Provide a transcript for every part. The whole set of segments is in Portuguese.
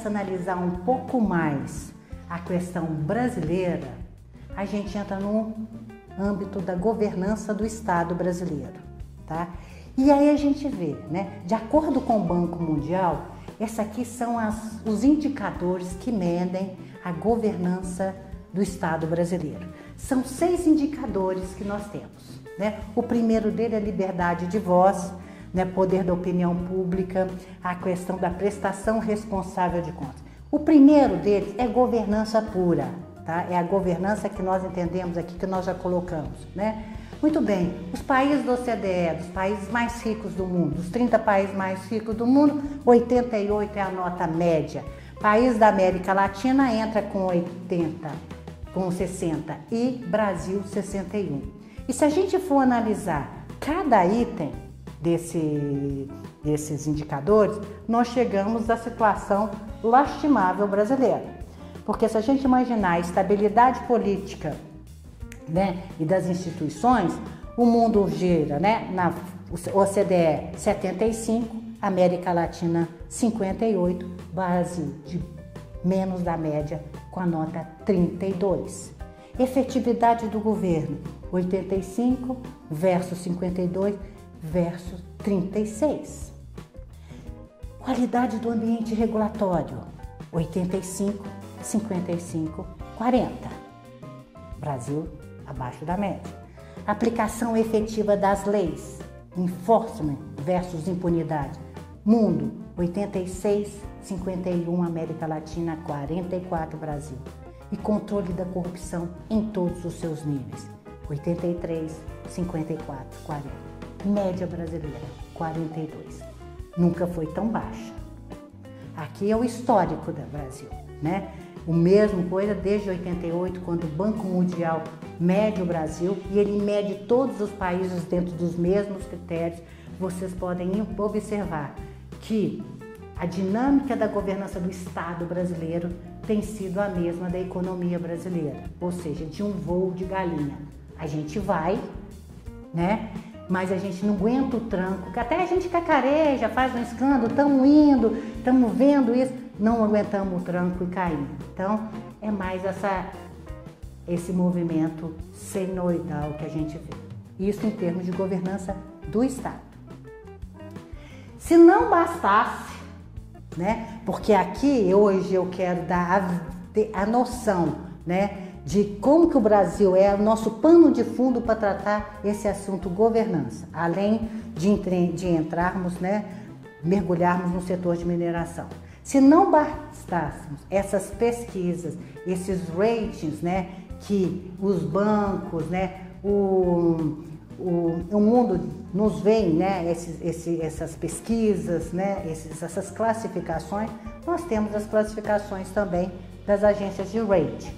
começa a analisar um pouco mais a questão brasileira, a gente entra no âmbito da governança do Estado brasileiro, tá? E aí a gente vê, né, de acordo com o Banco Mundial, esses aqui são os indicadores que medem a governança do Estado brasileiro. São 6 indicadores que nós temos, né? O primeiro dele é liberdade de voz, né, poder da opinião pública, a questão da prestação responsável de contas. O primeiro deles é governança pura, tá? É a governança que nós entendemos aqui, que nós já colocamos, né? Muito bem, os países da OCDE, os países mais ricos do mundo, os 30 países mais ricos do mundo, 88 é a nota média. País da América Latina entra com 80, com 60 e Brasil 61. E se a gente for analisar cada item desses indicadores, nós chegamos à situação lastimável brasileira. Porque se a gente imaginar a estabilidade política, né, e das instituições, o mundo gira, né, na OCDE 75, América Latina 58, Brasil de menos da média com a nota 32. Efetividade do governo 85 versus 52 versus 36. Qualidade do ambiente regulatório 85, 55, 40. Brasil abaixo da média. Aplicação efetiva das leis, enforcement versus impunidade. Mundo 86, 51 América Latina, 44 Brasil. E controle da corrupção em todos os seus níveis. 83, 54, 40. Média brasileira, 42. Nunca foi tão baixa. Aqui é o histórico do Brasil, né? O mesmo coisa desde 88, quando o Banco Mundial mede o Brasil e ele mede todos os países dentro dos mesmos critérios. Vocês podem observar que a dinâmica da governança do Estado brasileiro tem sido a mesma da economia brasileira, ou seja, de um voo de galinha. A gente vai, né? Mas a gente não aguenta o tranco, que até a gente cacareja, faz um escândalo, estamos indo, estamos vendo isso, não aguentamos o tranco e caímos. Então, é mais esse movimento senoidal que a gente vê. Isso em termos de governança do Estado. Se não bastasse, né? Porque aqui hoje eu quero dar a noção, né, de como que o Brasil é o nosso pano de fundo para tratar esse assunto governança, além de entrarmos, né, mergulharmos no setor de mineração. Se não bastássemos essas pesquisas, esses ratings, né, que os bancos, né, o mundo nos vem, né, essas pesquisas, né, essas classificações, nós temos as classificações também das agências de rating.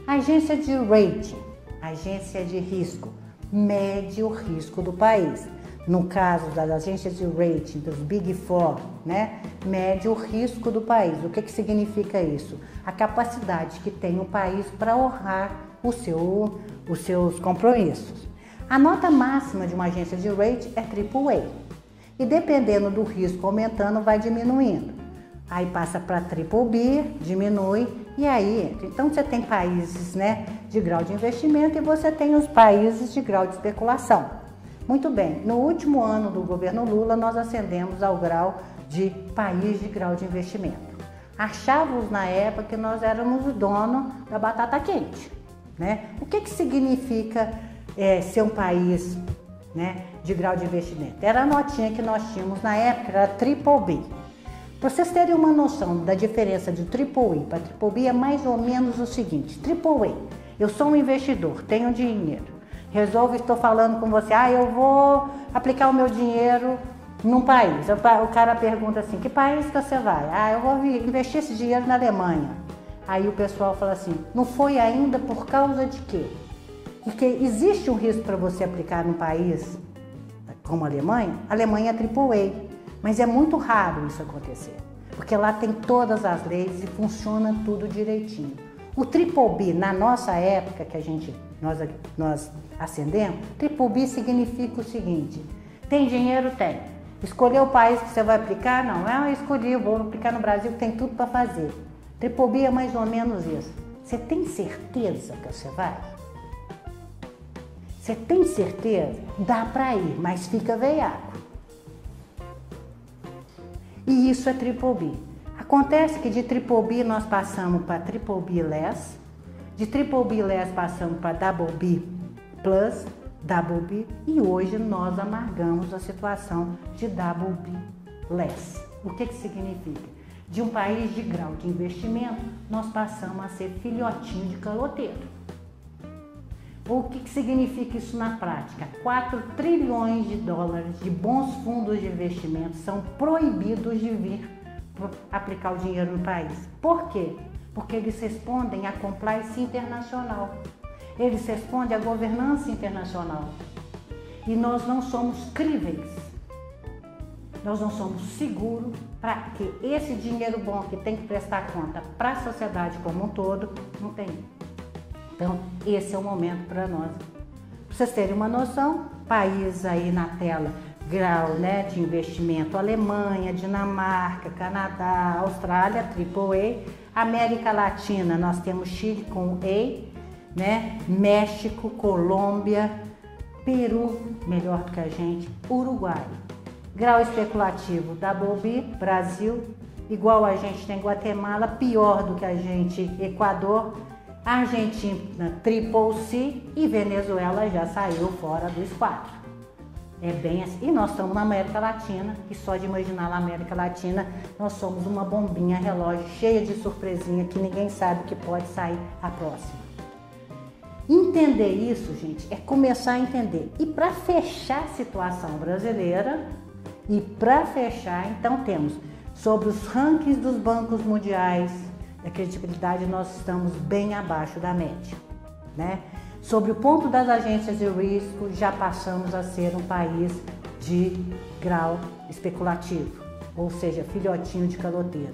Agência de rating, agência de risco, mede o risco do país. No caso das agências de rating, dos Big Four, né, mede o risco do país. O que significa isso? A capacidade que tem o país para honrar os seus compromissos. A nota máxima de uma agência de rating é AAA. E dependendo do risco aumentando, vai diminuindo. Aí passa para BBB, diminui, e aí, então você tem países, né, de grau de investimento e você tem os países de grau de especulação. Muito bem, no último ano do governo Lula, nós ascendemos ao grau de país de grau de investimento. Achávamos na época que nós éramos o dono da batata quente, né? O que significa ser um país, né, de grau de investimento? Era a notinha que nós tínhamos na época, era BBB. Para vocês terem uma noção da diferença de AAA para BBB, é mais ou menos o seguinte: AAA, eu sou um investidor, tenho dinheiro, estou falando com você, eu vou aplicar o meu dinheiro num país. O cara pergunta assim, que país que você vai? Eu vou investir esse dinheiro na Alemanha. Aí o pessoal fala assim, não foi ainda por causa de quê? Porque existe um risco para você aplicar num país como a Alemanha é AAA. Mas é muito raro isso acontecer, porque lá tem todas as leis e funciona tudo direitinho. O BBB, na nossa época que nós ascendemos, BBB significa o seguinte: tem dinheiro? Tem. Escolher o país que você vai aplicar? Não, eu escolhi, eu vou aplicar no Brasil, que tem tudo para fazer. Triple B é mais ou menos isso. Você tem certeza que você vai? Você tem certeza? Dá para ir, mas fica veiaco. E isso é Triple B. Acontece que de Triple B nós passamos para Triple B Less, de Triple B Less passamos para Double B Plus, Double B, e hoje nós amargamos a situação de Double B Less. O que significa? De um país de grau de investimento, nós passamos a ser filhotinho de caloteiro. O que significa isso na prática? 4 trilhões de dólares de bons fundos de investimento são proibidos de vir aplicar o dinheiro no país. Por quê? Porque eles respondem à compliance internacional. Eles respondem à governança internacional. E nós não somos críveis. Nós não somos seguros para que esse dinheiro bom que tem que prestar conta para a sociedade como um todo, não tem. Então, esse é o momento para nós. Para vocês terem uma noção, país aí na tela, grau, né, de investimento: Alemanha, Dinamarca, Canadá, Austrália, AAA. América Latina, nós temos Chile com A, né, México, Colômbia, Peru, melhor do que a gente, Uruguai. Grau especulativo, Double B, Brasil, igual a gente tem Guatemala, pior do que a gente, Equador, Argentina, Triple C, e Venezuela já saiu fora dos 4. É bem assim. E nós estamos na América Latina, e só de imaginar na América Latina, nós somos uma bombinha relógio cheia de surpresinha que ninguém sabe o que pode sair a próxima. Entender isso, gente, é começar a entender. E para fechar a situação brasileira, então temos sobre os rankings dos bancos mundiais, da credibilidade nós estamos bem abaixo da média, né? Sobre o ponto das agências de risco, já passamos a ser um país de grau especulativo, ou seja, filhotinho de caloteiro.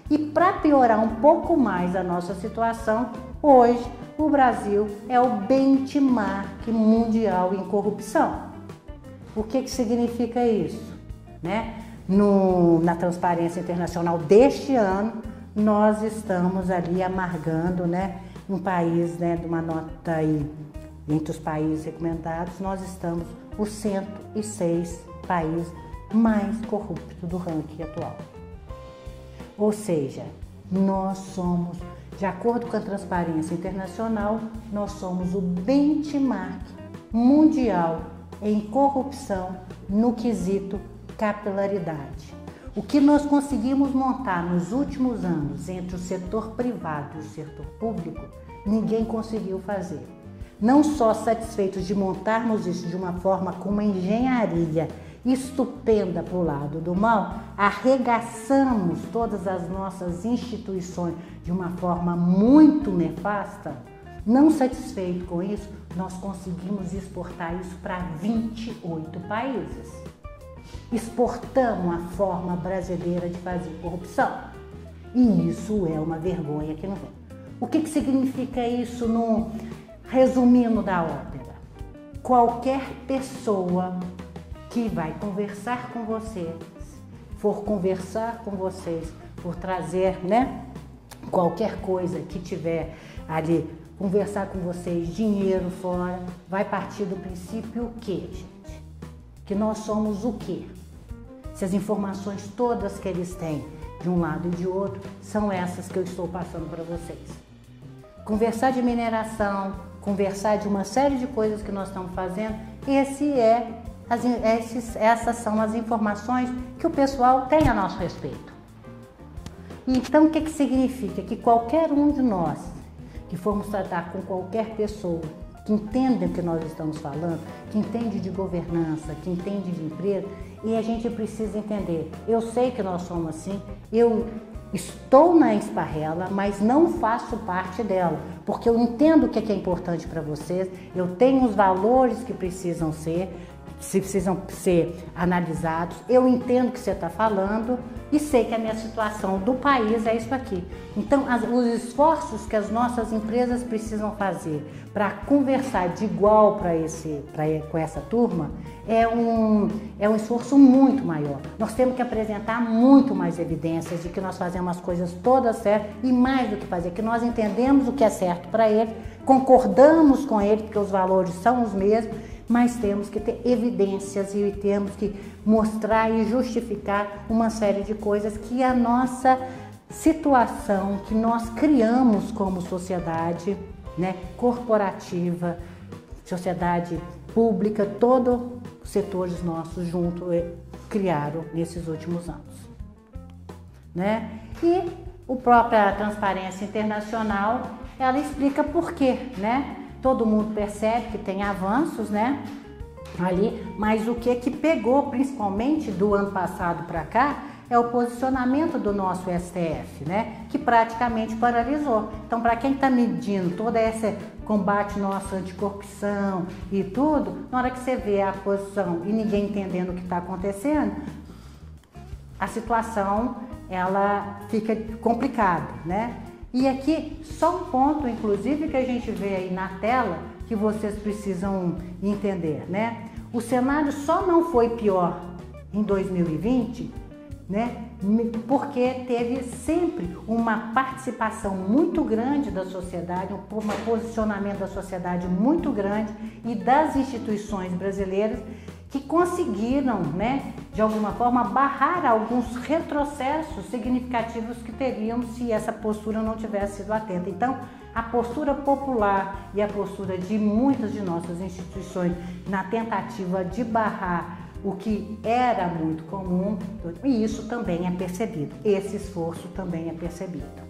E para piorar um pouco mais a nossa situação, hoje o Brasil é o benchmark mundial em corrupção. O que significa isso? Né? Na Transparência Internacional deste ano, nós estamos ali amargando, né, um país, né, de uma nota aí, entre os países recomendados, nós estamos os 106 países mais corruptos do ranking atual. Ou seja, nós somos, de acordo com a Transparência Internacional, nós somos o benchmark mundial em corrupção no quesito capilaridade. O que nós conseguimos montar nos últimos anos entre o setor privado e o setor público, ninguém conseguiu fazer. Não só satisfeitos de montarmos isso de uma forma com uma engenharia estupenda para o lado do mal, arregaçamos todas as nossas instituições de uma forma muito nefasta. Não satisfeito com isso, nós conseguimos exportar isso para 28 países. Exportamos a forma brasileira de fazer corrupção. E isso é uma vergonha que não vem. O que significa isso no resumindo da ópera? Qualquer pessoa que vai conversar com vocês, for trazer, né, qualquer coisa que tiver ali, conversar com vocês, dinheiro fora, vai partir do princípio o quê, gente? Que nós somos o quê? Se as informações todas que eles têm de um lado e de outro são essas que eu estou passando para vocês. Conversar de mineração, conversar de uma série de coisas que nós estamos fazendo, essas são as informações que o pessoal tem a nosso respeito. Então, o que significa? Que qualquer um de nós que formos tratar com qualquer pessoa que entende o que nós estamos falando, que entende de governança, que entende de empresa, e a gente precisa entender, eu sei que nós somos assim, eu estou na esparrela, mas não faço parte dela, porque eu entendo o que é importante para vocês, eu tenho os valores que precisam ser, se precisam ser analisados. Eu entendo o que você está falando e sei que a minha situação do país é isso aqui. Então, os esforços que as nossas empresas precisam fazer para conversar de igual com essa turma é um esforço muito maior. Nós temos que apresentar muito mais evidências de que nós fazemos as coisas todas certas e mais do que fazer, que nós entendemos o que é certo para ele, concordamos com ele, porque os valores são os mesmos, mas temos que ter evidências e temos que mostrar e justificar uma série de coisas que a nossa situação, que nós criamos como sociedade, né, corporativa, sociedade pública, todos os setores nossos juntos criaram nesses últimos anos, né? E a própria Transparência Internacional, ela explica por quê, né? Todo mundo percebe que tem avanços, né, ali, mas o que pegou principalmente do ano passado para cá é o posicionamento do nosso STF, né, que praticamente paralisou. Então, para quem está medindo todo esse combate nosso anticorrupção e tudo, na hora que você vê a posição e ninguém entendendo o que está acontecendo, a situação ela fica complicada, né? E aqui, só um ponto, inclusive, que a gente vê aí na tela, que vocês precisam entender, né? O cenário só não foi pior em 2020, né? Porque teve sempre uma participação muito grande da sociedade, um posicionamento da sociedade muito grande e das instituições brasileiras que conseguiram, né, de alguma forma, barrar alguns retrocessos significativos que teríamos se essa postura não tivesse sido atenta. Então, a postura popular e a postura de muitas de nossas instituições na tentativa de barrar o que era muito comum, e isso também é percebido, esse esforço também é percebido.